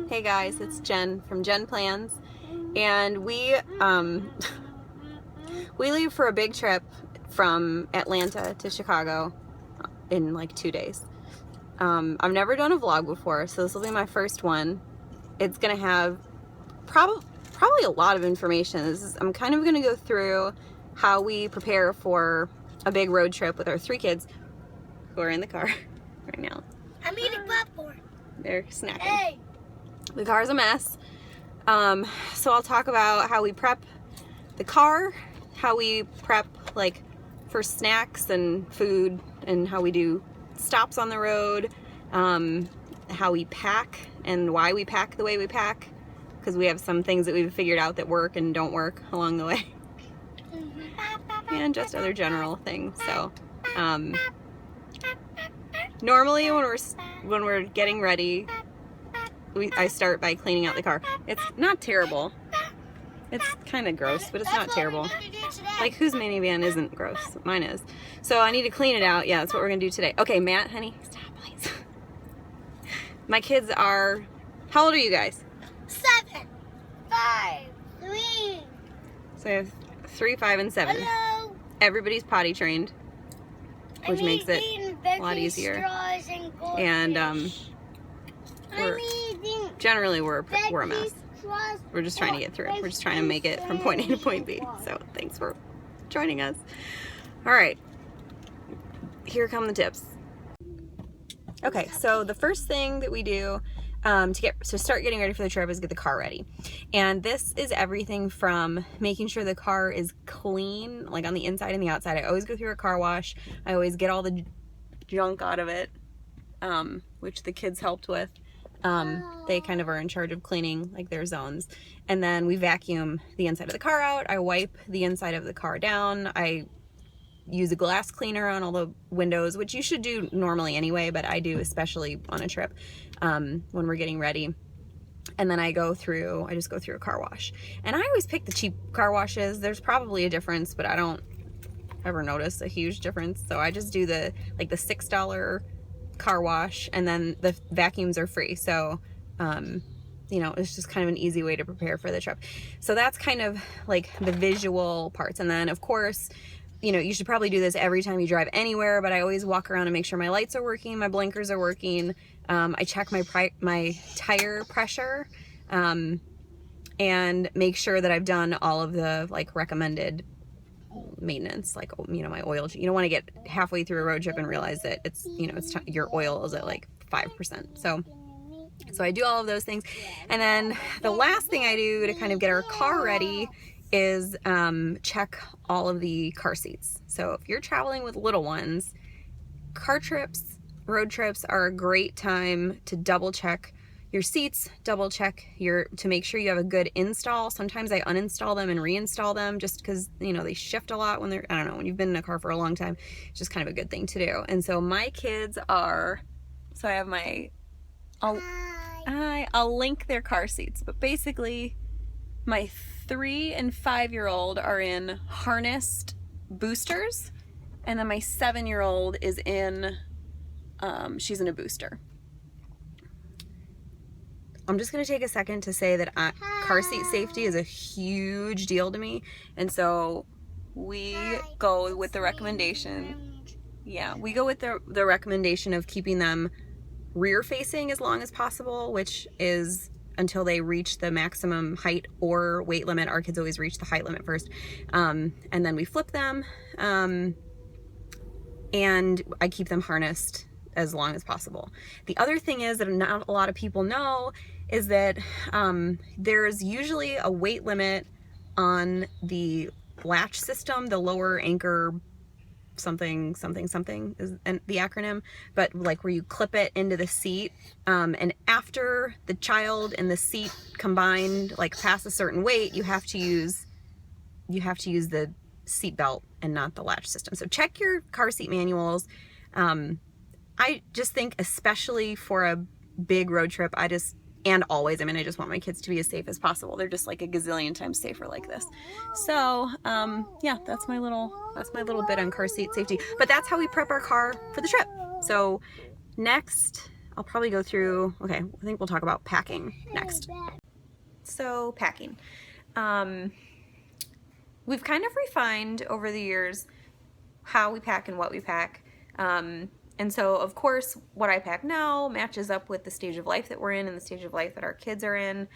Hey guys, it's Jen from Jen Plans, and we leave for a big trip from Atlanta to Chicago in like 2 days. I've never done a vlog before, so this will be my first one. It's gonna have probably a lot of information. I'm kind of gonna go through how we prepare for a big road trip with our 3 kids who are in the car right now. I'm eating popcorn. They're snacking. Hey. The car's a mess. So I'll talk about how we prep the car, how we prep like for snacks and food, and how we do stops on the road, how we pack and why we pack the way we pack, because we have some things that we've figured out that work and don't work along the way, and just other general things. So normally when we're getting ready, I start by cleaning out the car. It's not terrible. It's kind of gross, but it's not terrible. Like, whose minivan isn't gross? Mine is. So I need to clean it out. Yeah, that's what we're gonna do today. Okay, Matt, honey, stop, please. My kids are, how old are you guys? 7, 5, 3. So I have 3, 5, and 7. Hello. Everybody's potty trained, which makes it a lot easier. And generally we're a mess. We're just trying to get through. We're just trying to make it from point A to point B. So thanks for joining us. All right, here come the tips. Okay, so the first thing that we do to start getting ready for the trip is get the car ready. And this is everything from making sure the car is clean, like on the inside and the outside. I always go through a car wash. I always get all the junk out of it, which the kids helped with. They kind of are in charge of cleaning like their zones. And then we vacuum the inside of the car out. I wipe the inside of the car down. I use a glass cleaner on all the windows, which you should do normally anyway, but I do especially on a trip when we're getting ready. And then I just go through a car wash. And I always pick the cheap car washes. There's probably a difference, but I don't ever notice a huge difference. So I just do the $6 car wash, and then the vacuums are free. So you know, it's just kind of an easy way to prepare for the trip. So that's kind of like the visual parts. And then of course, you know, you should probably do this every time you drive anywhere, but I always walk around and make sure my lights are working, my blinkers are working. I check my tire pressure, and make sure that I've done all of the like recommended maintenance, like, you know, my oil. You don't want to get halfway through a road trip and realize that it's, you know, your oil is at like 5%. So I do all of those things. And then the last thing I do to kind of get our car ready is check all of the car seats. So if you're traveling with little ones, car trips, road trips are a great time to double check your seats, double check to make sure you have a good install. Sometimes I uninstall them and reinstall them just because, you know, they shift a lot when I don't know, when you've been in a car for a long time. It's just kind of a good thing to do. And so my kids are, so I have I'll link their car seats, but basically my 3 and 5-year-old are in harnessed boosters, and then my 7-year-old is in, she's in a booster. I'm just going to take a second to say that car seat safety is a huge deal to me, and so we go with the recommendation. Yeah, we go with the recommendation of keeping them rear facing as long as possible, which is until they reach the maximum height or weight limit. Our kids always reach the height limit first, and then we flip them, and I keep them harnessed as long as possible. The other thing is that not a lot of people know is that there's usually a weight limit on the latch system, the lower anchor something is the acronym, but like where you clip it into the seat, and after the child and the seat combined like past a certain weight, you have to use the seat belt and not the latch system. So check your car seat manuals. I just think, especially for a big road trip, and always, I mean, I just want my kids to be as safe as possible. They're just like a gazillion times safer like this. So, yeah, that's my little bit on car seat safety. But that's how we prep our car for the trip. So next, I'll probably go through, okay, I think we'll talk about packing next. So packing. We've kind of refined over the years how we pack and what we pack. And so of course what I pack now matches up with the stage of life that we're in and the stage of life that our kids are in.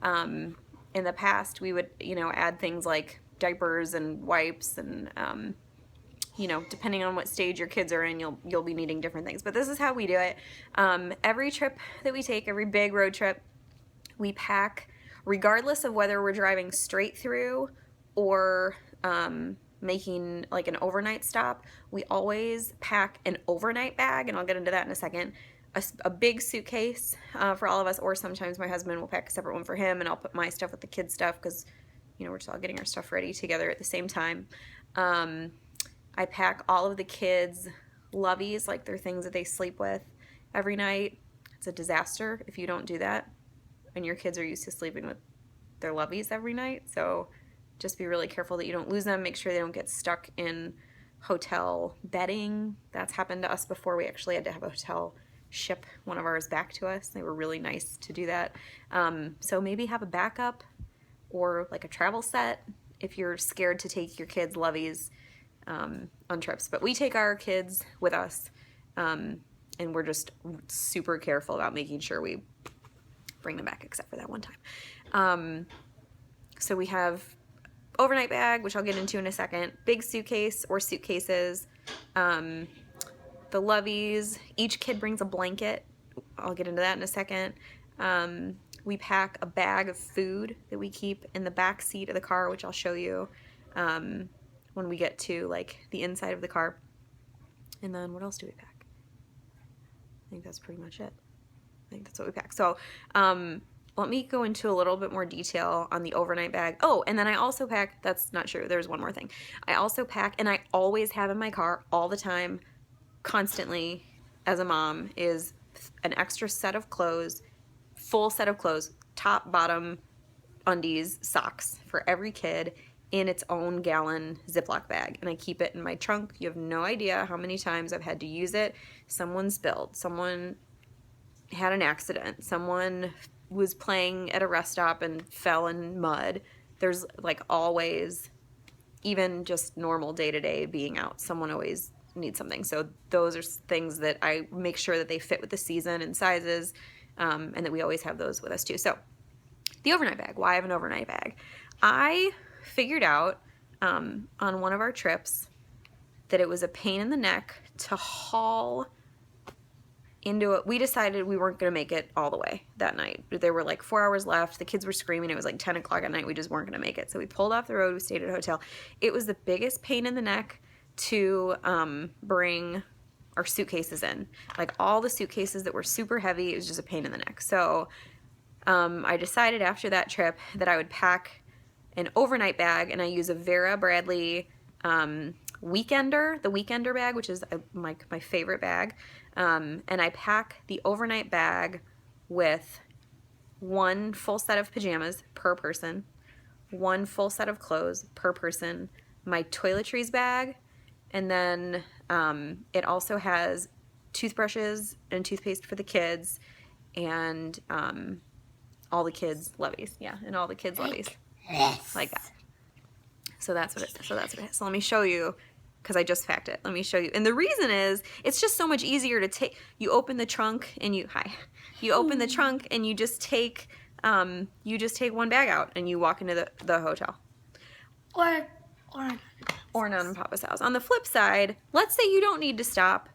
In the past we would, you know, add things like diapers and wipes and, you know, depending on what stage your kids are in, you'll be needing different things. But this is how we do it. Every trip that we take, every big road trip, we pack, regardless of whether we're driving straight through or making like an overnight stop, we always pack an overnight bag, and I'll get into that in a second. A big suitcase for all of us, or sometimes my husband will pack a separate one for him, and I'll put my stuff with the kids' stuff because, you know, we're just all getting our stuff ready together at the same time. I pack all of the kids' loveys, like their things that they sleep with every night. It's a disaster if you don't do that, and your kids are used to sleeping with their loveys every night. So just be really careful that you don't lose them. Make sure they don't get stuck in hotel bedding. That's happened to us before. We actually had to have a hotel ship one of ours back to us. They were really nice to do that. So maybe have a backup or like a travel set if you're scared to take your kids' loveys on trips. But we take our kids with us, and we're just super careful about making sure we bring them back, except for that one time. So we have overnight bag, which I'll get into in a second, big suitcase or suitcases, the loveys. Each kid brings a blanket. I'll get into that in a second. We pack a bag of food that we keep in the back seat of the car, which I'll show you when we get to like the inside of the car. And then what else do we pack? I think that's pretty much it. I think that's what we pack. So let me go into a little bit more detail on the overnight bag. Oh, and then I also pack, that's not true, there's one more thing. I also pack, and I always have in my car all the time, constantly, as a mom, is an extra set of clothes, full set of clothes, top, bottom, undies, socks for every kid in its own gallon Ziploc bag. And I keep it in my trunk. You have no idea how many times I've had to use it. Someone spilled, someone had an accident, someone was playing at a rest stop and fell in mud. There's like always, even just normal day-to-day being out, someone always needs something. So those are things that I make sure that they fit with the season and sizes, and that we always have those with us too. So the overnight bag, why I have an overnight bag. I figured out on one of our trips that it was a pain in the neck to haul into it. We decided we weren't going to make it all the way that night. There were like 4 hours left. The kids were screaming. It was like 10 o'clock at night. We just weren't going to make it. So we pulled off the road. We stayed at a hotel. It was the biggest pain in the neck to bring our suitcases in. Like all the suitcases that were super heavy, it was just a pain in the neck. So I decided after that trip that I would pack an overnight bag, and I use a VERA Bradley Weekender, the Weekender bag, which is my favorite bag. And I pack the overnight bag with one full set of pajamas per person, one full set of clothes per person, my toiletries bag, and then it also has toothbrushes and toothpaste for the kids, and all the kids' loveys. Yeah, and all the kids' loveys. Like that. So that's what it is. So let me show you, because I just packed it. Let me show you. And the reason is, it's just so much easier to take. You open the trunk and you open the trunk and you just take one bag out and you walk into the hotel. Or Nana and Papa's house. On the flip side, let's say you don't need to stop,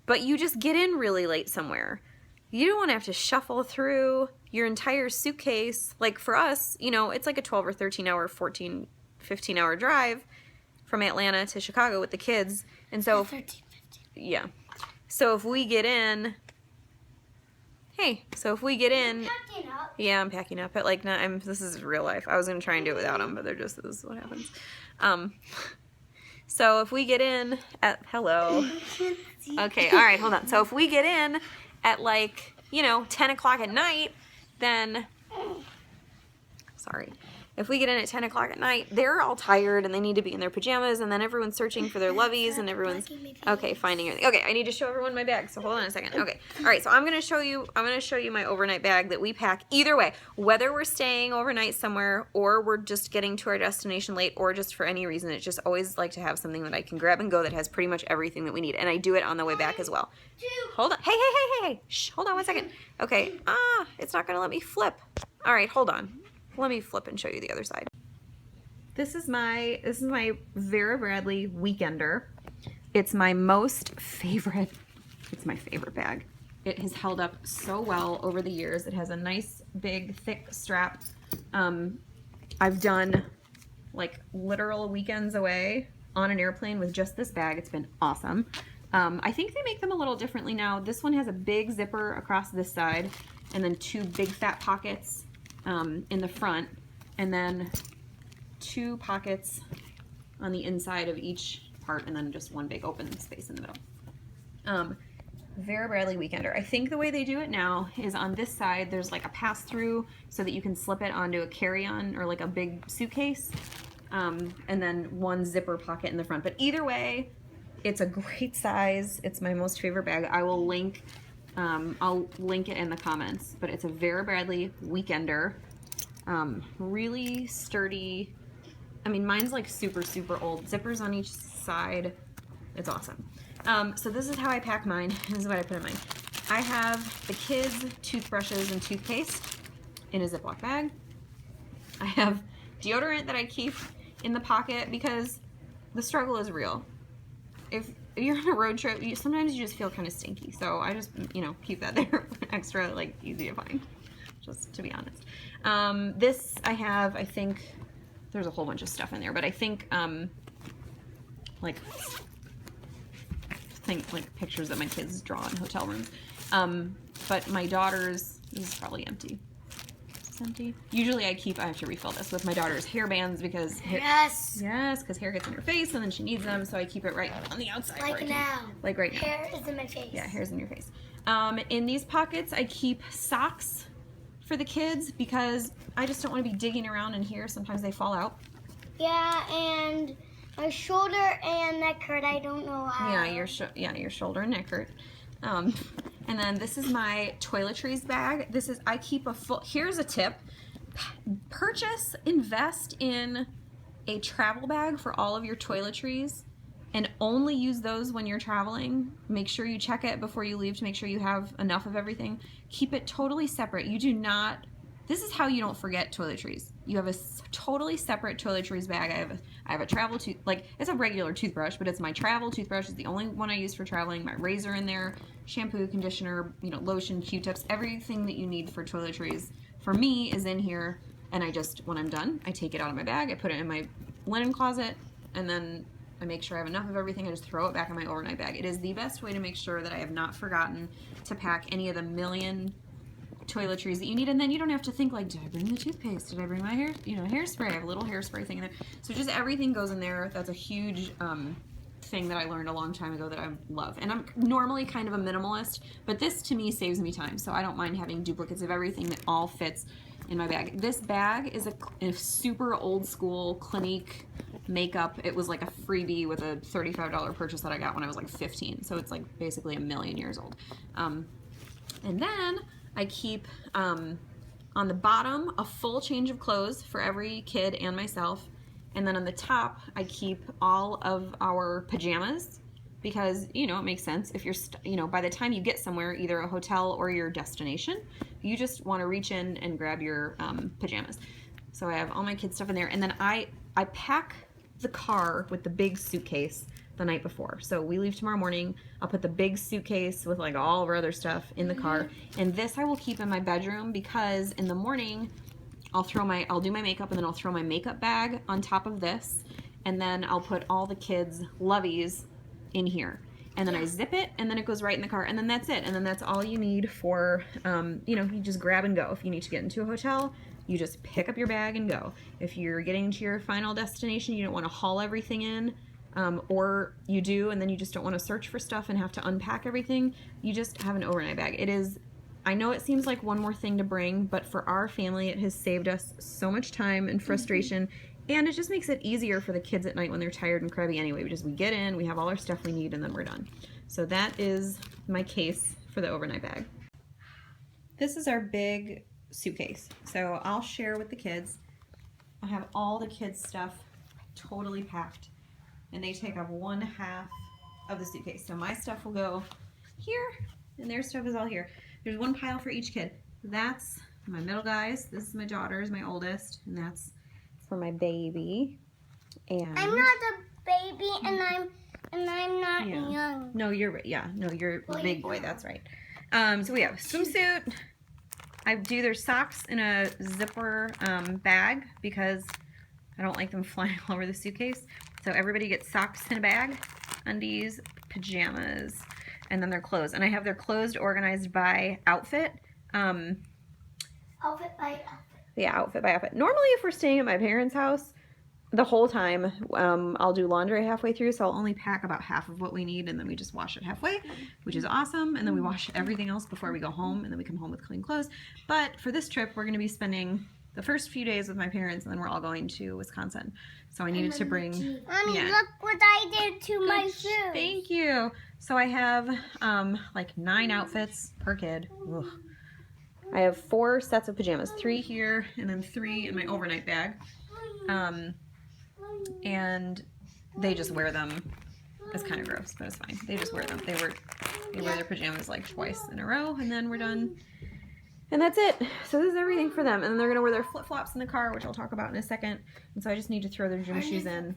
but you just get in really late somewhere. You don't want to have to shuffle through your entire suitcase. Like for us, you know, it's like a 12 or 13 hour, 14, 15 hour drive from Atlanta to Chicago with the kids. And so, 13, 15. Yeah. So if we get in, yeah, I'm packing up at like, this is real life. I was going to try and do it without them, but this is what happens. So if we get in at, hello. Okay, all right, hold on. So if we get in at like, 10 o'clock at night, then, if we get in at 10 o'clock at night, they're all tired and they need to be in their pajamas, and then everyone's searching for their loveys and everyone's okay finding everything. Okay, I need to show everyone my bag, so hold on a second. Okay, all right, so I'm gonna show you my overnight bag that we pack either way, whether we're staying overnight somewhere or we're just getting to our destination late, or just for any reason. It's just always like to have something that I can grab and go that has pretty much everything that we need, and I do it on the way back as well. Hold on, hey, shh, hold on one second. Okay, it's not gonna let me flip. All right, hold on. Let me flip and show you the other side. This is my Vera Bradley Weekender. It's my favorite bag. It has held up so well over the years. It has a nice big thick strap. I've done like literal weekends away on an airplane with just this bag. It's been awesome. I think they make them a little differently now. This one has a big zipper across this side and then 2 big fat pockets in the front, and then 2 pockets on the inside of each part, and then just 1 big open space in the middle. Vera Bradley Weekender. I think the way they do it now is on this side there's like a pass-through so that you can slip it onto a carry-on or like a big suitcase, and then 1 zipper pocket in the front. But either way, it's a great size. It's my most favorite bag. I'll link it in the comments, but it's a Vera Bradley Weekender. Really sturdy. I mean, mine's like super old. Zippers on each side. It's awesome. So this is how I pack mine. This is what I put in mine. I have the kids' toothbrushes and toothpaste in a Ziploc bag. I have deodorant that I keep in the pocket because the struggle is real. If you're on a road trip, sometimes you just feel kind of stinky. So I just, keep that there extra, like, easy to find, just to be honest. This I have, I think, there's a whole bunch of stuff in there, but I think, like pictures that my kids draw in hotel rooms. But my daughter's, this is probably empty. Is this empty? Usually I have to refill this with my daughter's hair bands because because hair gets in her face and then she needs them, so I keep it right on the outside. Like now. Like right now. Hair is in my face. Yeah, hair's in your face. In these pockets I keep socks for the kids because I just don't want to be digging around in here. Sometimes they fall out. Yeah, and my shoulder and neck hurt. I don't know how. Yeah, your shoulder and neck hurt. And then this is my toiletries bag. I keep a full, here's a tip. Invest in a travel bag for all of your toiletries and only use those when you're traveling. Make sure you check it before you leave to make sure you have enough of everything. Keep it totally separate. You do not, this is how you don't forget toiletries. You have a totally separate toiletries bag. I have a travel it's a regular toothbrush, but it's my travel toothbrush. It's the only one I use for traveling. My razor in there, shampoo, conditioner, lotion, Q-tips, everything that you need for toiletries for me is in here. And when I'm done, I take it out of my bag, I put it in my linen closet, and then I make sure I have enough of everything. I just throw it back in my overnight bag. It is the best way to make sure that I have not forgotten to pack any of the million toiletries that you need, and then you don't have to think like, did I bring the toothpaste? Did I bring my hairspray? I have a little hairspray thing in there. So just everything goes in there. That's a huge thing that I learned a long time ago that I love. And I'm normally kind of a minimalist, but this to me saves me time. So I don't mind having duplicates of everything that all fits in my bag. This bag is a super old school Clinique makeup. It was like a freebie with a $35 purchase that I got when I was like 15. So it's like basically a million years old. And then I keep on the bottom a full change of clothes for every kid and myself, and then on the top I keep all of our pajamas because it makes sense if you're by the time you get somewhere, either a hotel or your destination, you just want to reach in and grab your pajamas. So I have all my kids' stuff in there, and then I pack the car with the big suitcase the night before. So we leave tomorrow morning. I'll put the big suitcase with like all of our other stuff in the car, and this I will keep in my bedroom because in the morning I'll do my makeup, and then I'll throw my makeup bag on top of this, and then I'll put all the kids' loveys in here, and then I zip it, and then it goes right in the car, and then that's it, and then that's all you need for you just grab and go. If you need to get into a hotel, you just pick up your bag and go. If you're getting to your final destination, you don't want to haul everything in, or you do and then you just don't want to search for stuff and have to unpack everything, you just have an overnight bag. It is I know it seems like one more thing to bring, but for our family, it has saved us so much time and frustration, and it just makes it easier for the kids at night when they're tired and crabby anyway, because we get in, we have all our stuff we need, and then we're done. So that is my case for the overnight bag. This is our big suitcase. So I'll share with the kids. I have all the kids' stuff totally packed, and they take up 1/2 of the suitcase. So my stuff will go here, and their stuff is all here. There's one pile for each kid. That's my middle guys. This is my daughter's, my oldest, and that's for my baby. And I'm not a baby, and I'm not young. No, you're you're a big boy. That's right. So we have swimsuit. I do their socks in a zipper bag because I don't like them flying all over the suitcase. So everybody gets socks in a bag, undies, pajamas, and then their clothes. And I have their clothes organized by outfit. Outfit by outfit. Yeah, outfit by outfit. Normally, if we're staying at my parents' house, the whole time, I'll do laundry halfway through, so I'll only pack about half of what we need, and then we just wash it halfway, which is awesome. And then we wash everything else before we go home, and then we come home with clean clothes. But for this trip, we're going to be spending the first few days with my parents, and then we're all going to Wisconsin. So I needed to bring... Mommy, look what I did to my shoes. Thank you. So I have like 9 outfits per kid. Ugh. I have 4 sets of pajamas, 3 here, and then 3 in my overnight bag. And they just wear them. It's kind of gross, but it's fine. They just wear them. They wear their pajamas like twice in a row, and then we're done. And that's it. So this is everything for them. And then they're going to wear their flip-flops in the car, which I'll talk about in a second. And so I just need to throw their gym shoes in.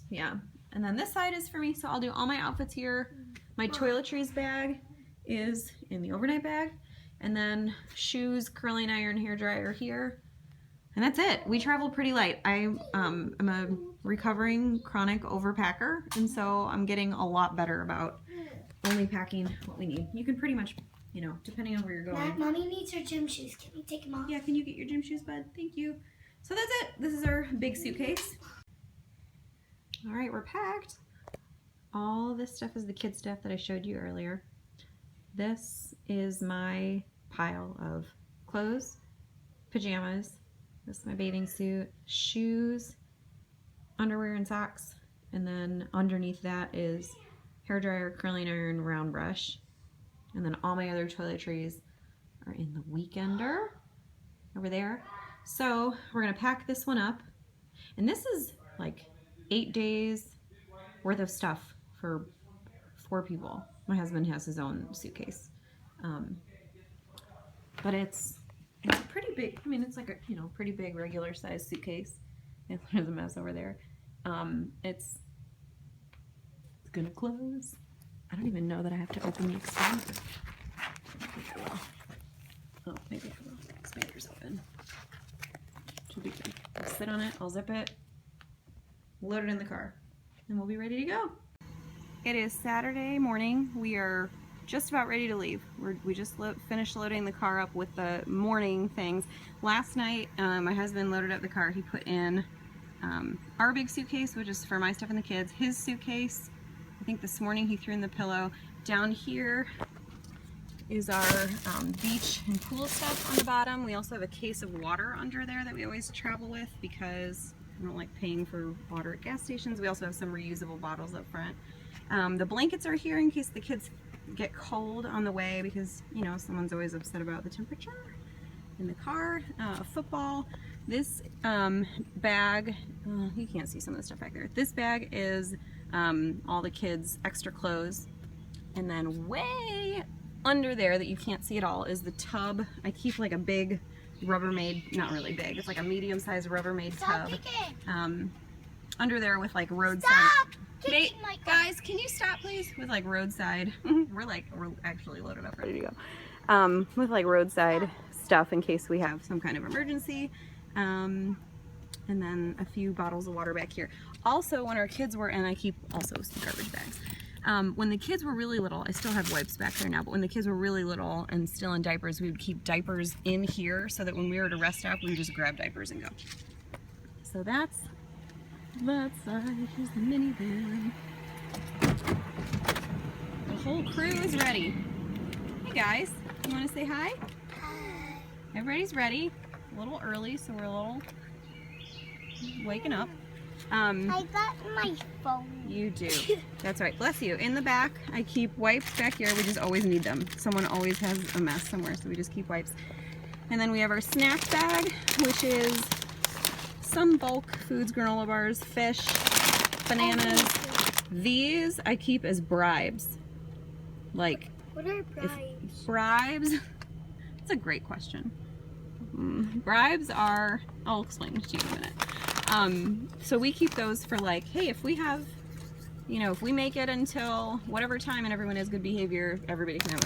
Yeah. And then this side is for me, so I'll do all my outfits here. My toiletries bag is in the overnight bag. And then shoes, curling iron, hairdryer here. And that's it. We travel pretty light. I'm a recovering chronic overpacker, and so I'm getting a lot better about only packing what we need. You can pretty much, you know, depending on where you're going. Mommy needs her gym shoes. Can you take them off? Yeah, can you get your gym shoes, bud? Thank you. So that's it. This is our big suitcase. All right, we're packed. All this stuff is the kid stuff that I showed you earlier. This is my pile of clothes, pajamas. This is my bathing suit, shoes, underwear and socks, and then underneath that is hairdryer, curling iron, round brush, and then all my other toiletries are in the weekender over there. So we're gonna pack this one up, and this is like 8 days worth of stuff for 4 people. My husband has his own suitcase, but it's pretty big. I mean, it's like a, you know, pretty big regular size suitcase. There's a mess over there. It's gonna close. I don't even know that I have to open the expander. Maybe I will. Oh, maybe I will. Expander's open. Should be good. I'll sit on it, I'll zip it, load it in the car, and we'll be ready to go. It is Saturday morning. We are just about ready to leave. We just finished loading the car up with the morning things. Last night, my husband loaded up the car. He put in our big suitcase, which is for my stuff and the kids. His suitcase, I think this morning he threw in the pillow. Down here is our beach and pool stuff on the bottom. We also have a case of water under there that we always travel with because I don't like paying for water at gas stations. We also have some reusable bottles up front. The blankets are here in case the kids get cold on the way because, you know, someone's always upset about the temperature in the car. Football. This bag, you can't see some of the stuff back there. This bag is all the kids' extra clothes. And then way under there that you can't see at all is the tub. I keep like a big Rubbermaid, not really big, it's like a medium-sized Rubbermaid tub. Under there with like roadside. Stop! Nate, guys, can you stop please? With like roadside, we're actually loaded up, ready to go. With like roadside stuff in case we have some kind of emergency. And then a few bottles of water back here. Also, when our kids were, and I keep also some garbage bags. When the kids were really little, I still have wipes back there now, but when the kids were really little and still in diapers, we would keep diapers in here so that when we were at a rest stop, we would just grab diapers and go. So that's that side. Here's the minivan. The whole crew is ready. Hey guys, you want to say hi? Everybody's ready. A little early, so we're a little waking up. I got my phone. You do. That's right. Bless you. In the back, I keep wipes back here. We just always need them. Someone always has a mess somewhere, so we just keep wipes. And then we have our snack bag, which is some bulk foods, granola bars, fish, bananas. These I keep as bribes. Like, what are bribes? Bribes? That's a great question. Bribes are, I'll explain to you in a minute. So we keep those for like, hey, if we have, you know, if we make it until whatever time and everyone has good behavior, everybody can have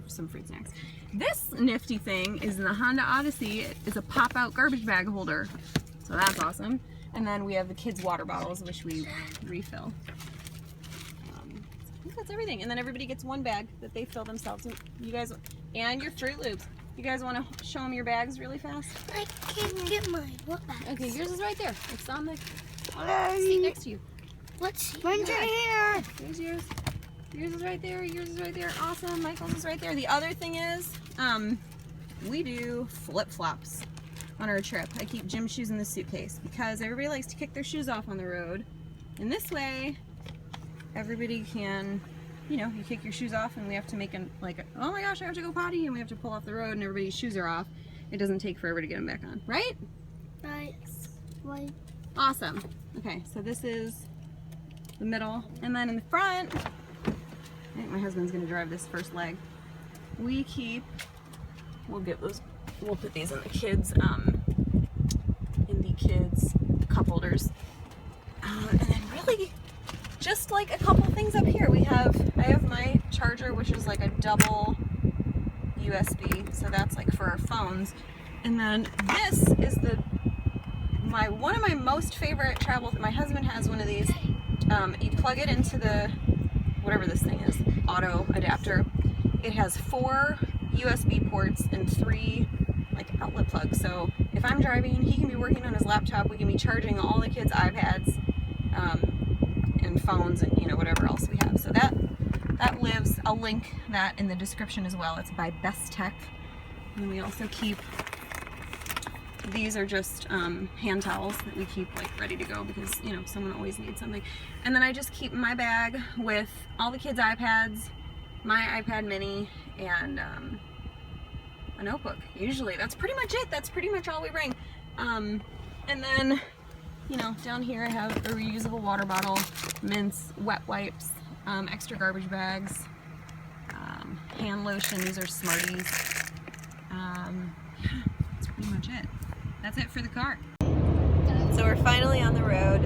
some fruit snacks. This nifty thing is in the Honda Odyssey. It is a pop-out garbage bag holder. So that's awesome. And then we have the kids' water bottles, which we refill. I think that's everything. And then everybody gets one bag that they fill themselves. You guys, and your Fruit Loops. You guys want to show them your bags really fast? I can't get mine. What bag? Okay, yours is right there. It's on the seat next to you. Let's see. Mine's right here. Here's yours. Yours is right there. Yours is right there. Awesome. Michael's is right there. The other thing is, we do flip-flops on our trip. I keep gym shoes in the suitcase because everybody likes to kick their shoes off on the road. And this way, everybody can, you know, you kick your shoes off and we have to make like, oh my gosh, I have to go potty, and we have to pull off the road and everybody's shoes are off. It doesn't take forever to get them back on, right? Right. Awesome. Okay, so this is the middle. And then in the front, I think my husband's gonna drive this first leg. We keep, we'll put these in the kids' cup holders. And then really, just like a couple things up here. I have my charger, which is like a double USB, so that's like for our phones. And then this is one of my most favorite travel. My husband has one of these. You plug it into the whatever this thing is, auto adapter. It has 4 USB ports and 3 like outlet plugs. So if I'm driving, he can be working on his laptop. We can be charging all the kids' iPads and phones and, you know, whatever else we have. So that lives. I'll link that in the description as well. It's by Best Tech. And we also keep, these are just hand towels that we keep like ready to go because, you know, someone always needs something. And then I just keep my bag with all the kids' iPads, my iPad mini, and a notebook. Usually that's pretty much it. That's pretty much all we bring. And then, you know, down here I have a reusable water bottle, mints, wet wipes, extra garbage bags, hand lotion. These are Smarties. Yeah, that's pretty much it. That's it for the car. So we're finally on the road.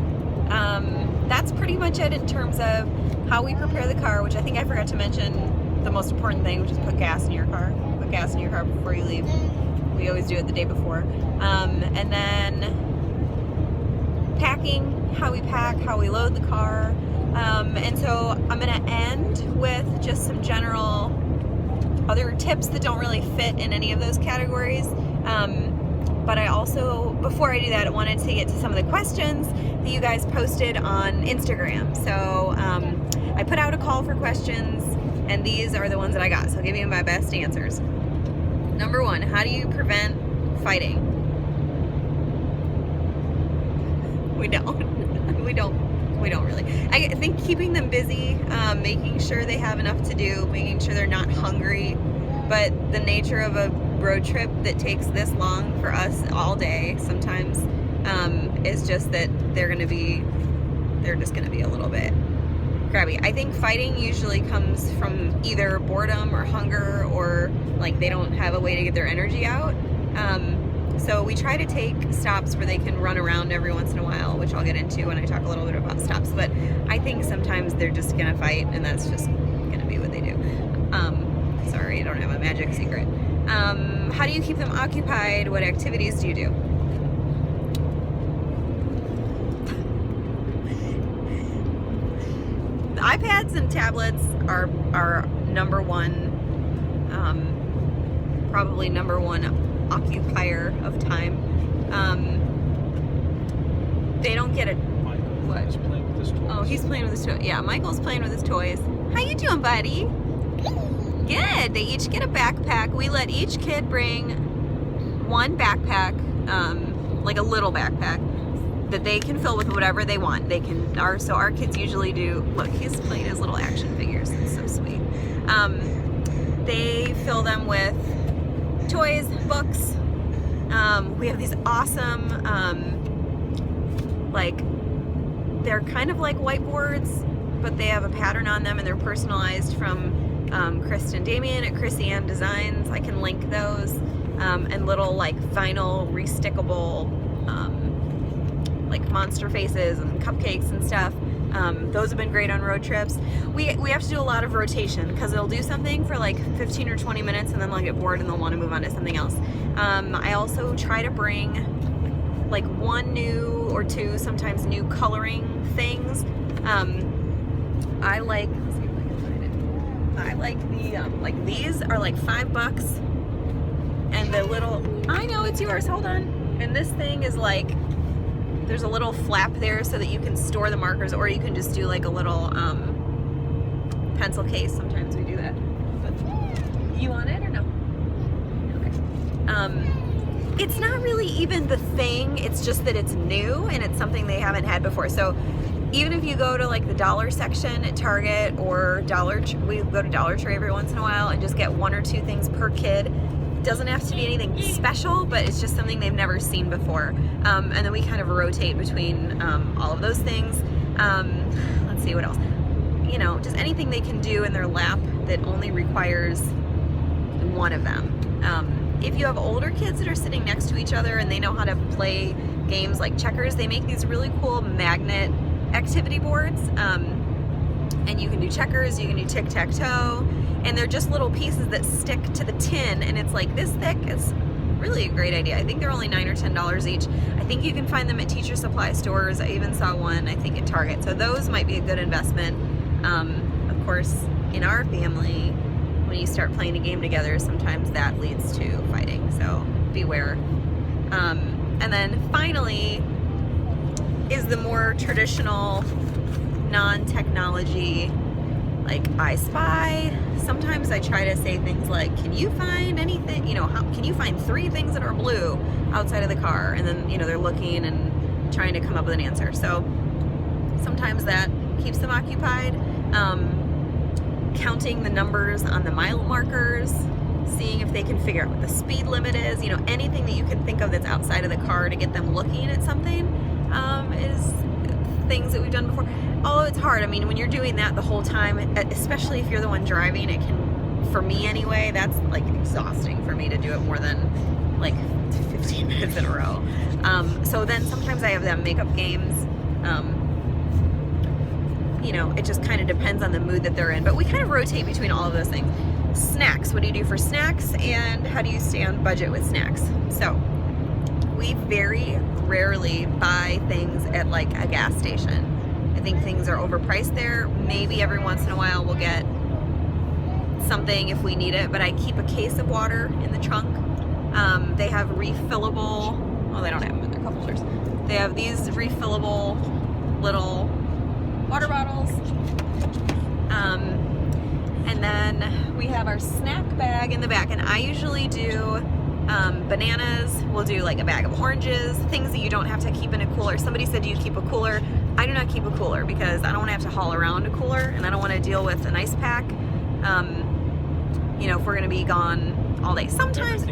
That's pretty much it in terms of how we prepare the car, which I think I forgot to mention the most important thing, which is put gas in your car. Put gas in your car before you leave. We always do it the day before. And then packing, how we pack, how we load the car. And so I'm gonna end with just some general other tips that don't really fit in any of those categories. But I also, before I do that, I wanted to get to some of the questions that you guys posted on Instagram. So I put out a call for questions, and these are the ones that I got. So I'll give you my best answers. Number 1, how do you prevent fighting? We don't really. I think keeping them busy, making sure they have enough to do, making sure they're not hungry. But the nature of a road trip that takes this long for us all day sometimes is just that they're just gonna be a little bit crabby. I think fighting usually comes from either boredom or hunger, or like they don't have a way to get their energy out. So we try to take stops where they can run around every once in a while, which I'll get into when I talk a little bit about stops. But I think sometimes they're just gonna fight, and that's just gonna be what they do. Sorry, I don't have a magic secret. How do you keep them occupied? What activities do you do? The iPads and tablets are number one, probably number one occupier of time. They don't get it. Michael's playing with his toys. Oh, he's playing with his toys. Yeah, Michael's playing with his toys. How you doing, buddy? Good. They each get a backpack. We let each kid bring one backpack, like a little backpack, that they can fill with whatever they want. They can, so our kids usually do, look, he's playing his little action figures, it's so sweet. They fill them with toys, books. We have these awesome, like, they're kind of like whiteboards, but they have a pattern on them and they're personalized from Kristen Damien at Chrissy-Ann Designs. I can link those. And little like vinyl restickable like monster faces and cupcakes and stuff. Those have been great on road trips. We have to do a lot of rotation because they'll do something for like 15 or 20 minutes and then they'll get bored and they'll want to move on to something else. I also try to bring like one new or two, sometimes new coloring things. I like, let's see if I can find it. I like the, like these are like $5. And the little, I know it's yours, hold on. And this thing is like, there's a little flap there so that you can store the markers, or you can just do like a little pencil case. Sometimes we do that. But you want it or no? Okay. It's not really even the thing, it's just that it's new and it's something they haven't had before. So even if you go to like the dollar section at Target or we go to Dollar Tree every once in a while and just get one or two things per kid. It doesn't have to be anything special, but it's just something they've never seen before. And then we kind of rotate between all of those things. Let's see what else. You know, just anything they can do in their lap that only requires one of them. If you have older kids that are sitting next to each other and they know how to play games like checkers, they make these really cool magnet activity boards. And you can do checkers, you can do tic-tac-toe, and they're just little pieces that stick to the tin, and it's like this thick. It's really a great idea. I think they're only $9 or $10 each. I think you can find them at teacher supply stores. I even saw one, I think, at Target. So those might be a good investment. Of course, in our family, when you start playing a game together, sometimes that leads to fighting, so beware. And then finally is the more traditional non-technology, like I Spy. Sometimes I try to say things like, can you find anything, you know, can you find 3 things that are blue outside of the car? And then, you know, they're looking and trying to come up with an answer. So sometimes that keeps them occupied. Counting the numbers on the mile markers, seeing if they can figure out what the speed limit is, you know, anything that you can think of that's outside of the car to get them looking at something is things that we've done before. Although it's hard, I mean, when you're doing that the whole time, especially if you're the one driving, it can, for me anyway, that's like exhausting for me to do it more than like 15 minutes in a row. So then sometimes I have them make up games. You know, it just kind of depends on the mood that they're in, but we kind of rotate between all of those things. Snacks, what do you do for snacks, and how do you stay on budget with snacks? So we very rarely buy things at like a gas station. I think things are overpriced there. Maybe every once in a while we'll get something if we need it, but I keep a case of water in the trunk. They have refillable, well, they don't have them in their cup holders. They have these refillable little water bottles. And then we have our snack bag in the back, and I usually do bananas. We'll do like a bag of oranges, things that you don't have to keep in a cooler. Somebody said you keep a cooler. I do not keep a cooler because I don't want to have to haul around a cooler, and I don't want to deal with an ice pack. You know, if we're going to be gone all day. Sometimes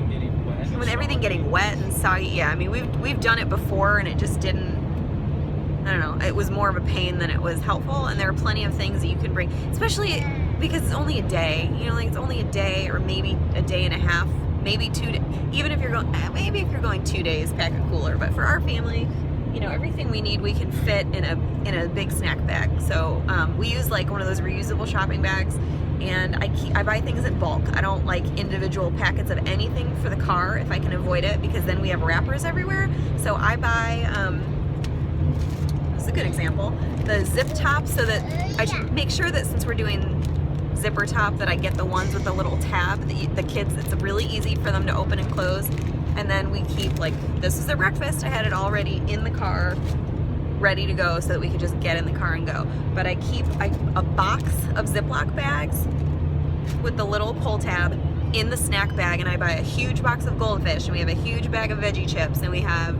with everything getting wet and soggy, yeah, I mean, we've done it before and it just didn't, I don't know, it was more of a pain than it was helpful. And there are plenty of things that you can bring, especially because it's only a day, you know, like it's only a day or maybe a day and a half, maybe 2 days. Even if you're going, maybe if you're going 2 days, pack a cooler. But for our family, you know, everything we need we can fit in a big snack bag. So we use like one of those reusable shopping bags, and I buy things in bulk. I don't like individual packets of anything for the car if I can avoid it, because then we have wrappers everywhere. So I buy, this is a good example, the zip top, so that I should make sure that since we're doing zipper top that I get the ones with the little tab. The kids, it's really easy for them to open and close. And then we keep, like, this is their breakfast. I had it already in the car, ready to go, so that we could just get in the car and go. But I keep a box of Ziploc bags with the little pull tab, in the snack bag, and I buy a huge box of goldfish, and we have a huge bag of veggie chips, and we have,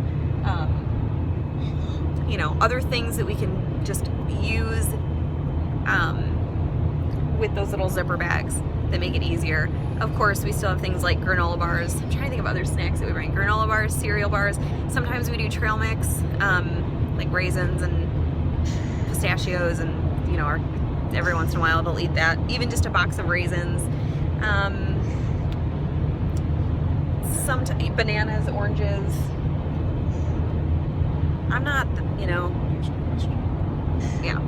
you know, other things that we can just use with those little zipper bags that make it easier. Of course, we still have things like granola bars. I'm trying to think of other snacks that we bring. Granola bars, cereal bars. Sometimes we do trail mix, like raisins and pistachios, and you know, every once in a while they'll eat that. Even just a box of raisins. Bananas, oranges. I'm not, you know, yeah.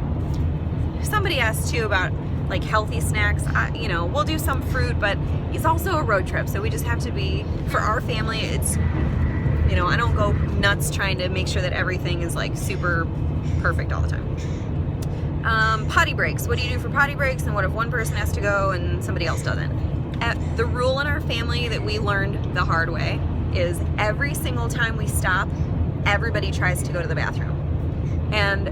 Somebody asked too about like healthy snacks. You know, we'll do some fruit, but it's also a road trip, so we just have to be, for our family, it's, you know, I don't go nuts trying to make sure that everything is like super perfect all the time. Potty breaks. What do you do for potty breaks, and what if one person has to go and somebody else doesn't? The rule in our family that we learned the hard way is every single time we stop, everybody tries to go to the bathroom. And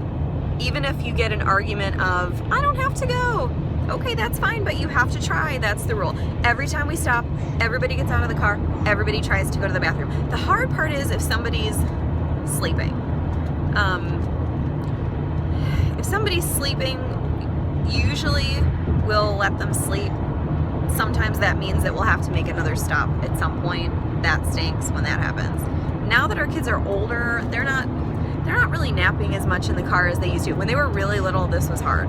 even if you get an argument of, I don't have to go, okay, that's fine, but you have to try. That's the rule. Every time we stop, everybody gets out of the car, everybody tries to go to the bathroom. The hard part is if somebody's sleeping. If somebody's sleeping, usually we'll let them sleep. Sometimes that means that we'll have to make another stop at some point. That stinks when that happens. Now that our kids are older, they're not really napping as much in the car as they used to. When they were really little, this was hard.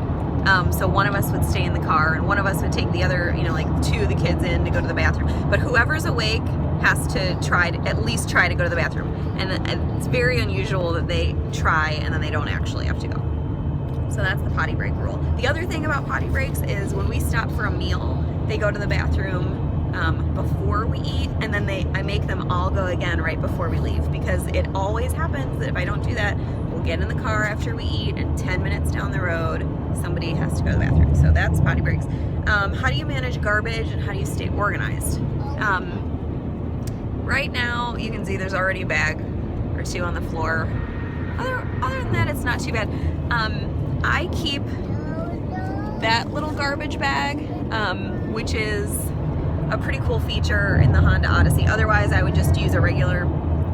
So one of us would stay in the car and one of us would take the other, you know, like two of the kids in to go to the bathroom. But whoever's awake has to at least try to go to the bathroom. And it's very unusual that they try and then they don't actually have to go. So that's the potty break rule. The other thing about potty breaks is when we stop for a meal, they go to the bathroom before we eat, and then I make them all go again right before we leave, because it always happens that if I don't do that, we'll get in the car after we eat, and 10 minutes down the road, somebody has to go to the bathroom. So that's potty breaks. How do you manage garbage, and how do you stay organized? Right now, you can see there's already a bag or two on the floor. Other than that, it's not too bad. I keep that little garbage bag, which is a pretty cool feature in the Honda Odyssey. Otherwise, I would just use a regular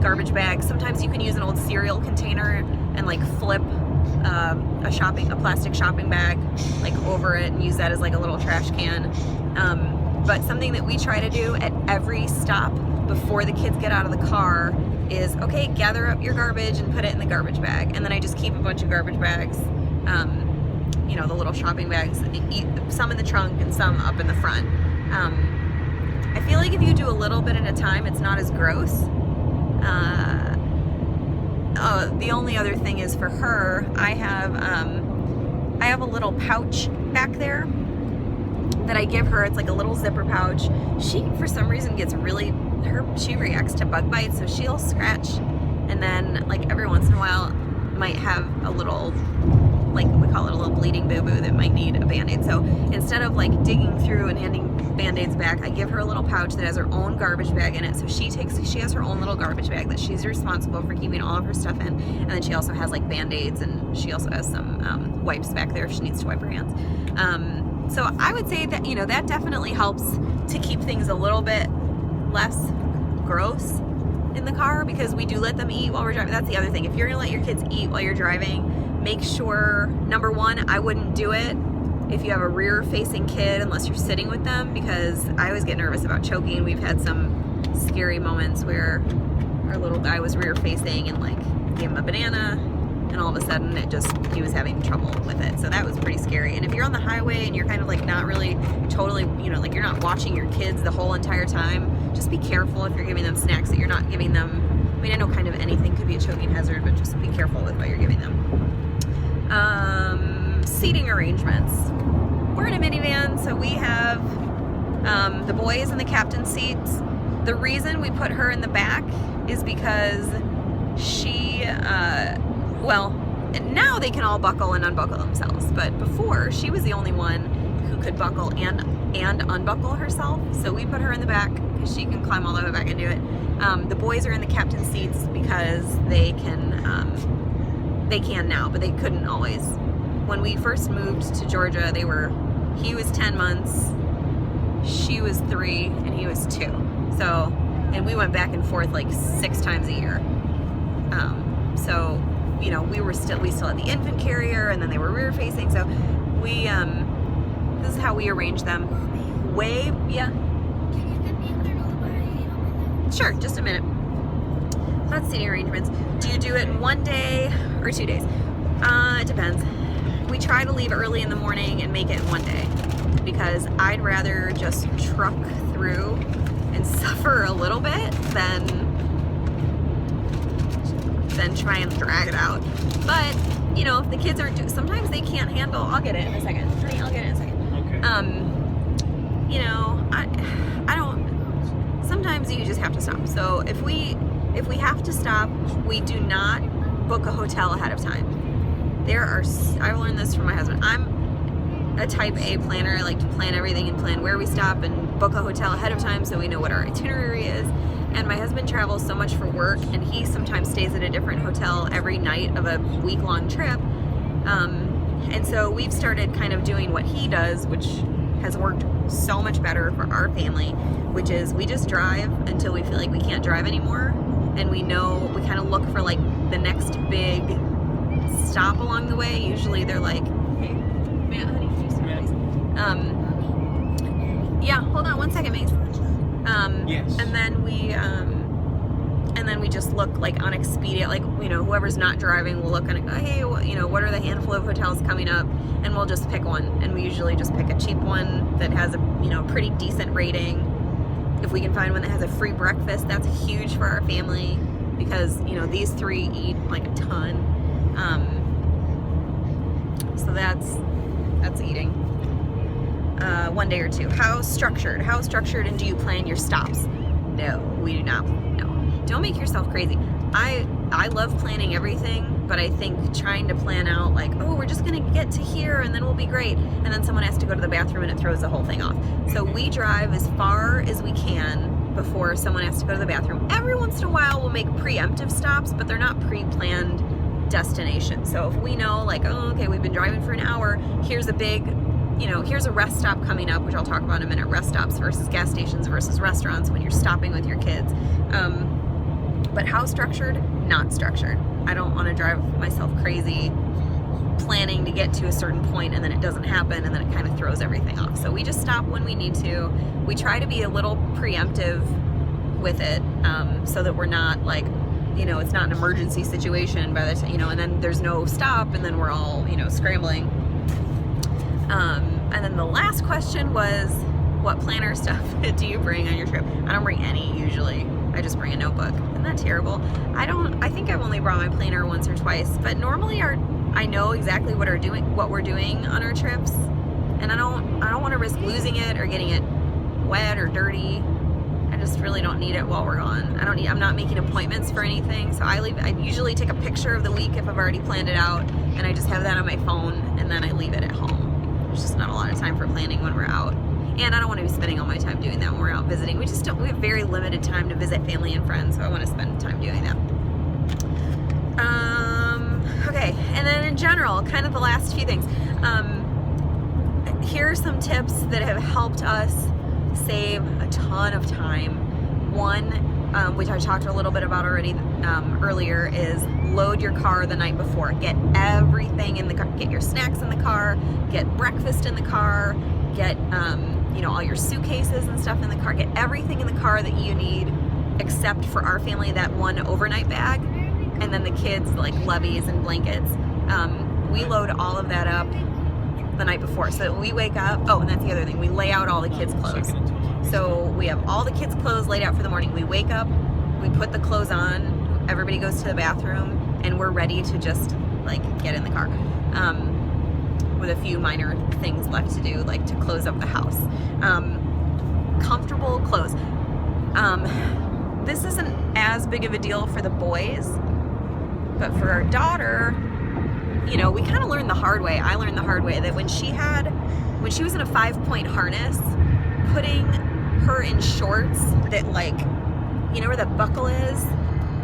garbage bag. Sometimes you can use an old cereal container and like flip a plastic shopping bag like over it and use that as like a little trash can. But something that we try to do at every stop before the kids get out of the car is, okay, gather up your garbage and put it in the garbage bag. And then I just keep a bunch of garbage bags, you know, the little shopping bags, some in the trunk and some up in the front. I feel like if you do a little bit at a time, it's not as gross. The only other thing is for her, I have a little pouch back there that I give her. It's like a little zipper pouch. She, for some reason, gets she reacts to bug bites, so she'll scratch, and then like every once in a while might have a little, like we call it a little bleeding boo-boo that might need a Band-Aid. So instead of like digging through and handing Band-Aids back, I give her a little pouch that has her own garbage bag in it. So she has her own little garbage bag that she's responsible for keeping all of her stuff in. And then she also has like Band-Aids, and she also has some wipes back there if she needs to wipe her hands. So I would say that, you know, that definitely helps to keep things a little bit less gross in the car, because we do let them eat while we're driving. That's the other thing. If you're gonna let your kids eat while you're driving, make sure, number one, I wouldn't do it if you have a rear facing kid unless you're sitting with them, because I always get nervous about choking. We've had some scary moments where our little guy was rear facing and like gave him a banana, and all of a sudden he was having trouble with it. So that was pretty scary. And if you're on the highway and you're kind of like not really totally, you know, like you're not watching your kids the whole entire time, just be careful if you're giving them snacks that you're not giving them. I mean, I know kind of anything could be a choking hazard, but just be careful with what you're giving them. Seating arrangements. We're in a minivan, so we have the boys in the captain's seats. The reason we put her in the back is because she, well, now they can all buckle and unbuckle themselves, but before she was the only one who could buckle and unbuckle herself. So we put her in the back because she can climb all the way back and do it. The boys are in the captain's seats because they can now, but they couldn't always. When we first moved to Georgia, he was 10 months. she was 3 and he was 2. So, and we went back and forth like 6 times a year. So, you know, we still had the infant carrier, and then they were rear facing. So we, this is how we arrange them. Yeah. Sure, just a minute. That's seating arrangements. Do you do it in 1 day or 2 days? It depends. We try to leave early in the morning and make it in 1 day, because I'd rather just truck through and suffer a little bit than try and drag it out. But, you know, if the kids are, sometimes they can't handle, I'll get it in a second. Honey, I'll get it in a second. Okay. You know, I don't, sometimes you just have to stop. So if we have to stop, we do not book a hotel ahead of time. I learned this from my husband. I'm a type A planner. I like to plan everything and plan where we stop and book a hotel ahead of time so we know what our itinerary is. And my husband travels so much for work, and he sometimes stays at a different hotel every night of a week-long trip. And so we've started kind of doing what he does, which has worked so much better for our family, which is we just drive until we feel like we can't drive anymore. And we kind of look for like the next big stop along the way. Usually they're like, hey, Matt, honey, can you stop, please? Yeah, hold on 1 second, Mace. Yes. And then we just look like on Expedia, like, you know, whoever's not driving will look and go, hey, you know, what are the handful of hotels coming up? And we'll just pick one. And we usually just pick a cheap one that has a, you know, pretty decent rating. If we can find one that has a free breakfast, that's huge for our family, because, you know, these 3 eat like a ton. So that's eating. 1 day or 2. How structured, and do you plan your stops? No, we do not. No, don't make yourself crazy. I love planning everything, but I think trying to plan out like, oh, we're just gonna get to here and then we'll be great, and then someone has to go to the bathroom and it throws the whole thing off. So we drive as far as we can before someone has to go to the bathroom. Every once in a while we'll make preemptive stops, but they're not pre-planned destinations. So if we know like, oh, okay, we've been driving for an hour, here's a big, you know, here's a rest stop coming up, which I'll talk about in a minute, rest stops versus gas stations versus restaurants when you're stopping with your kids. But how structured? Not structured. I don't want to drive myself crazy planning to get to a certain point and then it doesn't happen, and then it kind of throws everything off. So we just stop when we need to. We try to be a little preemptive with it, so that we're not like, you know, it's not an emergency situation by the time, you know, and then there's no stop and then we're all, you know, scrambling. And then the last question was, what planner stuff do you bring on your trip? I don't bring any usually. I just bring a notebook. Isn't that terrible? I think I've only brought my planner once or twice, but normally I know exactly what we're doing on our trips, and I don't want to risk losing it or getting it wet or dirty. I just really don't need it while we're gone. I'm not making appointments for anything, so I usually take a picture of the week if I've already planned it out, and I just have that on my phone, and then I leave it at home. There's just not a lot of time for planning when we're out. And I don't want to be spending all my time doing that when we're out visiting. We have very limited time to visit family and friends, so I want to spend time doing that. Okay, and then in general, kind of the last few things. Here are some tips that have helped us save a ton of time. One, which I talked a little bit about already earlier, is load your car the night before. Get everything in the car. Get your snacks in the car. Get breakfast in the car. Get you know, all your suitcases and stuff in the car. Get everything in the car that you need, except for our family, that one overnight bag, and then the kids like levies and blankets. We load all of that up the night before, so that when we wake up, oh, and that's the other thing, we lay out all the kids' clothes. So we have all the kids' clothes laid out for the morning. We wake up, we put the clothes on, everybody goes to the bathroom, and we're ready to just like get in the car. With a few minor things left to do, like to close up the house. Comfortable clothes. This isn't as big of a deal for the boys, but for our daughter, you know, we kind of learned the hard way. I learned the hard way that when she was in a 5-point harness, putting her in shorts that, like, you know where the buckle is?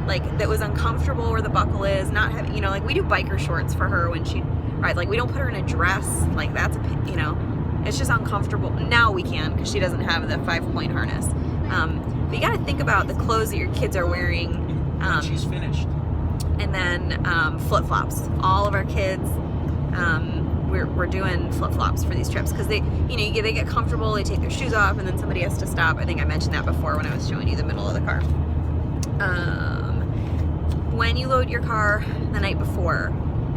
Like, that was uncomfortable where the buckle is, not having, you know, like we do biker shorts for her when she rides. Like, we don't put her in a dress, like that's, you know, It's just uncomfortable. Now we can, because she doesn't have the 5-point harness. But you got to think about the clothes that your kids are wearing. She's finished. And then flip-flops. All of our kids, we're doing flip-flops for these trips, because they get comfortable, they take their shoes off, and then somebody has to stop. I think I mentioned that before when I was showing you the middle of the car. When you load your car the night before,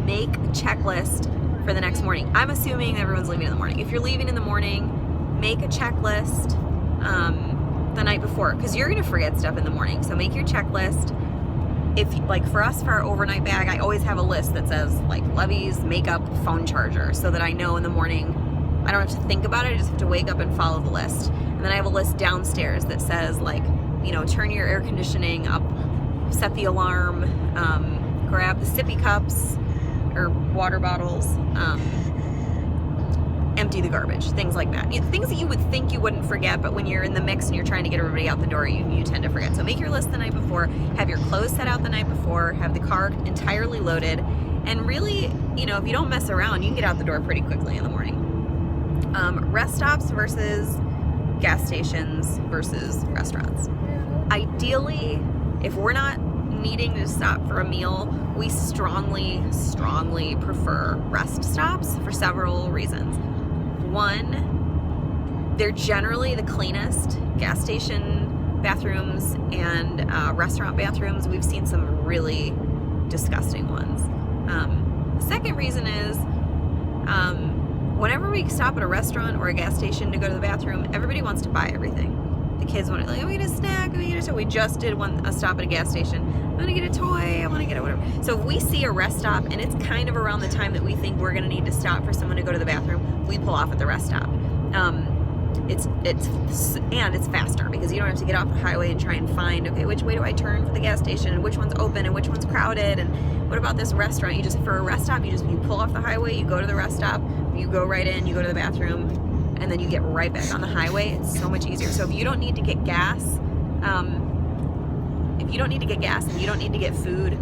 make a checklist for the next morning. I'm assuming everyone's leaving in the morning. If you're leaving in the morning, make a checklist the night before, because you're gonna forget stuff in the morning. So make your checklist. If, like for us, for our overnight bag, I always have a list that says like levies, makeup, phone charger, so that I know in the morning I don't have to think about it, I just have to wake up and follow the list. And then I have a list downstairs that says like, turn your air conditioning up, set the alarm, grab the sippy cups or water bottles, empty the garbage, things like that. Things that you would think you wouldn't forget, but when you're in the mix and you're trying to get everybody out the door, you tend to forget. So make your list the night before, have your clothes set out the night before, have the car entirely loaded, and really, if you don't mess around, you can get out the door pretty quickly in the morning. Rest stops versus gas stations versus restaurants. Ideally, if we're not needing to stop for a meal, we strongly prefer rest stops for several reasons. One, they're generally the cleanest. Gas station bathrooms and restaurant bathrooms, we've seen some really disgusting ones. The second reason is whenever we stop at a restaurant or a gas station to go to the bathroom, everybody wants to buy everything. The kids want to, like, we get a snack, we get a toy. We just did a stop at a gas station. I want to get a toy, I want to get a whatever. So if we see a rest stop and it's kind of around the time that we think we're going to need to stop for someone to go to the bathroom, we pull off at the rest stop. It's faster, because you don't have to get off the highway and try and find, okay, which way do I turn for the gas station, and which one's open and which one's crowded, and what about this restaurant? For a rest stop, you pull off the highway, you go to the rest stop, you go right in, you go to the bathroom, and then you get right back on the highway. It's so much easier. So if you don't need to get gas, and you don't need to get food,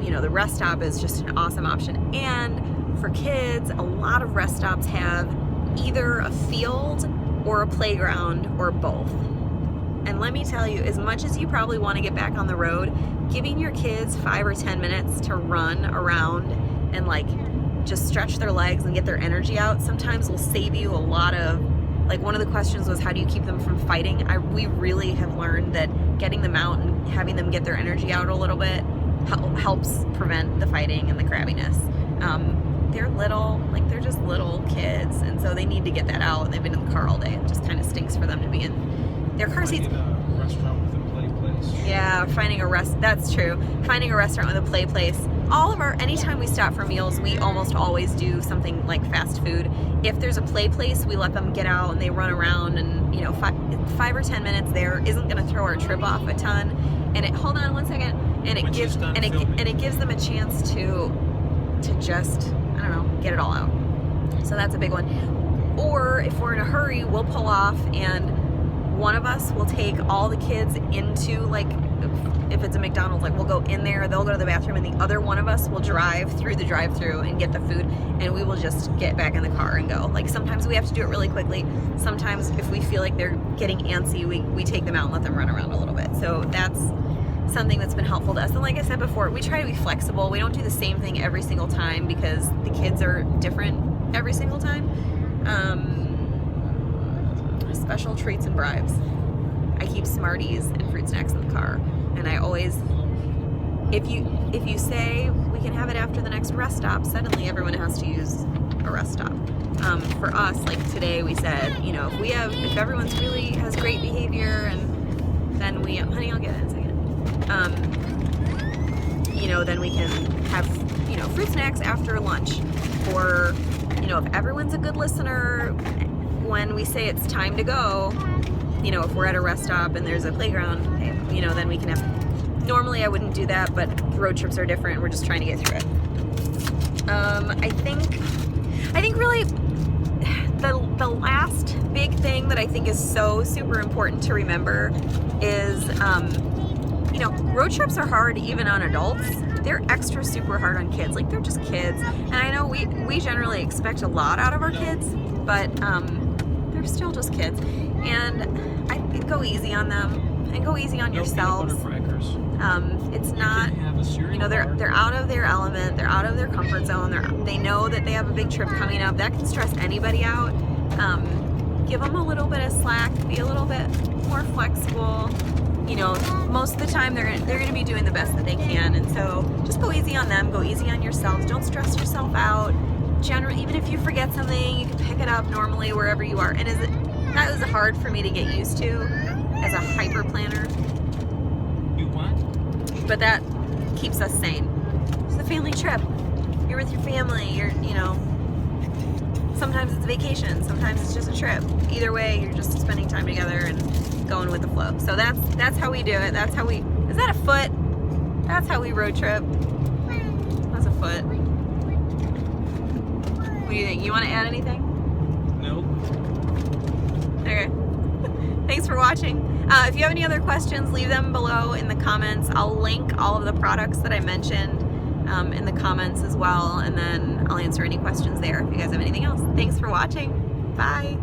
the rest stop is just an awesome option. And for kids, a lot of rest stops have either a field or a playground or both. And let me tell you, as much as you probably want to get back on the road, giving your kids 5 or 10 minutes to run around and just stretch their legs and get their energy out sometimes will save you a lot of, one of the questions was, how do you keep them from fighting? We really have learned that getting them out and having them get their energy out a little bit helps prevent the fighting and the crabbiness. They're little, they're just little kids, and so they need to get that out, and they've been in the car all day. It just kind of stinks for them to be in their car seats. A restaurant with a play place. Yeah, that's true. Finding a restaurant with a play place. Anytime we stop for meals, we almost always do something like fast food. If there's a play place, we let them get out and they run around, and 5 or 10 minutes there isn't going to throw our trip off a ton. And hold on one second, and it gives them a chance to just, get it all out. So that's a big one. Or if we're in a hurry, we'll pull off, and one of us will take all the kids into, if it's a McDonald's, we'll go in there, they'll go to the bathroom, and the other one of us will drive through the drive-thru and get the food, and we will just get back in the car and go. Sometimes we have to do it really quickly. Sometimes if we feel like they're getting antsy, we take them out and let them run around a little bit. So that's something that's been helpful to us. And like I said before, we try to be flexible. We don't do the same thing every single time, because the kids are different every single time. Special treats and bribes. I keep Smarties and fruit snacks in the car, and I always, if you say we can have it after the next rest stop, suddenly everyone has to use a rest stop. For us, today, we said, if everyone's really has great behavior, and then honey, I'll get it in a second. Then we can have, fruit snacks after lunch. Or, if everyone's a good listener, when we say it's time to go, if we're at a rest stop and there's a playground, then we can have, normally I wouldn't do that, but road trips are different. We're just trying to get through it. I think really the last big thing that I think is so super important to remember is, road trips are hard even on adults. They're extra super hard on kids. They're just kids. And I know we generally expect a lot out of our kids, but they're still just kids. And I think go easy on them and go easy on yourselves. It's not, you know, they're out of their element, they're out of their comfort zone, they know that they have a big trip coming up. That can stress anybody out. Give them a little bit of slack, be a little bit more flexible. You know, most of the time they're gonna be doing the best that they can, and so just go easy on them, go easy on yourselves. Don't stress yourself out. Generally, even if you forget something, you can pick it up normally wherever you are. And that was hard for me to get used to as a hyper planner. But that keeps us sane. It's a family trip. You're with your family. You know, sometimes it's a vacation, sometimes it's just a trip. Either way, you're just spending time together and going with the flow. So that's how we do it. That's how we. Is that a foot? That's how we road trip. That's a foot. What do you think? You want to add anything? Nope. Okay. Thanks for watching. If you have any other questions, leave them below in the comments. I'll link all of the products that I mentioned in the comments as well, and then I'll answer any questions there if you guys have anything else. Thanks for watching. Bye.